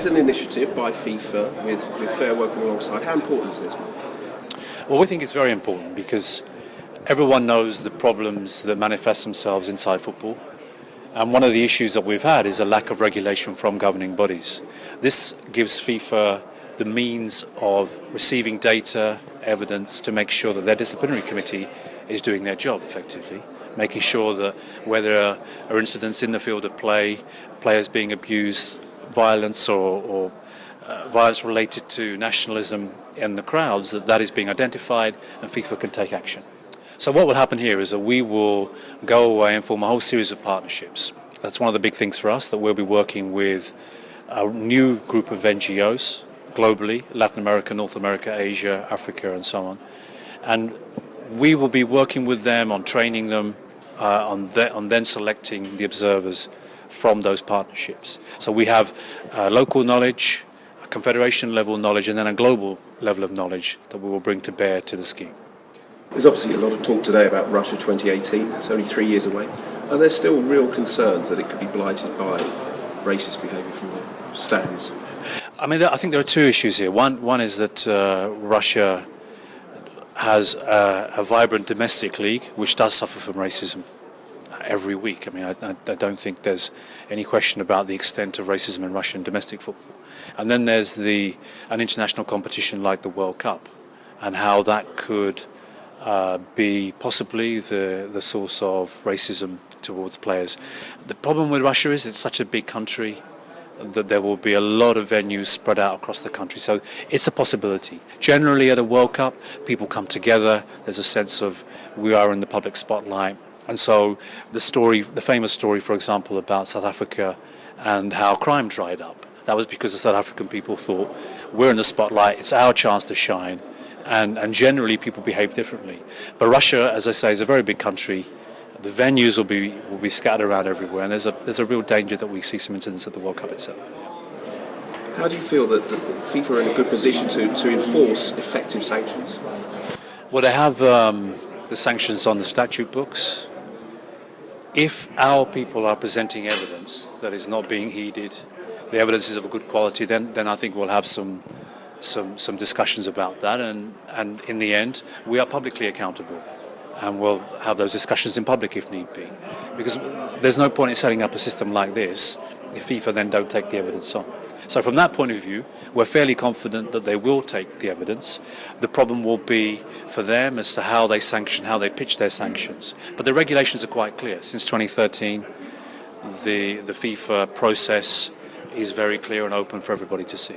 is an initiative by FIFA with FARE working alongside. How important is this? Well, we think it's very important because everyone knows the problems that manifest themselves inside football. And one of the issues that we've had is a lack of regulation from governing bodies. This gives FIFA the means of receiving data, evidence, to make sure that their disciplinary committee is doing their job effectively, making sure that where there are incidents in the field of play, players being abused, violence or violence related to nationalism in the crowds, that is being identified and FIFA can take action. So what will happen here is that we will go away and form a whole series of partnerships. That's one of the big things for us, that we'll be working with a new group of NGOs globally, Latin America, North America, Asia, Africa and so on. And we will be working with them on training them, on then selecting the observers from those partnerships. So we have local knowledge, a confederation level knowledge and then a global level of knowledge that we will bring to bear to the scheme. There's obviously a lot of talk today about Russia 2018. It's only 3 years away. Are there still real concerns that it could be blighted by racist behaviour from the stands? I mean, I think there are two issues here. One is that Russia has a vibrant domestic league which does suffer from racism every week. I mean, I don't think there's any question about the extent of racism in Russian domestic football. And then there's an international competition like the World Cup and how that could be possibly the source of racism towards players. The problem with Russia is it's such a big country that there will be a lot of venues spread out across the country. So it's a possibility. Generally at a World Cup, people come together. There's a sense of we are in the public spotlight. And so the famous story, for example, about South Africa and how crime dried up, that was because the South African people thought, we're in the spotlight, it's our chance to shine. And generally people behave differently. But Russia, as I say, is a very big country. The venues will be scattered around everywhere, and there's a real danger that we see some incidents at the World Cup itself. How do you feel that FIFA are in a good position to enforce effective sanctions? Well, they have the sanctions on the statute books. If our people are presenting evidence that is not being heeded, the evidence is of a good quality, then I think we'll have some discussions about that, and in the end we are publicly accountable and we'll have those discussions in public if need be, because there's no point in setting up a system like this if FIFA then don't take the evidence on. So from that point of view, we're fairly confident that they will take the evidence. The problem will be for them as to how they pitch their sanctions. But the regulations are quite clear. Since 2013 the FIFA process is very clear and open for everybody to see.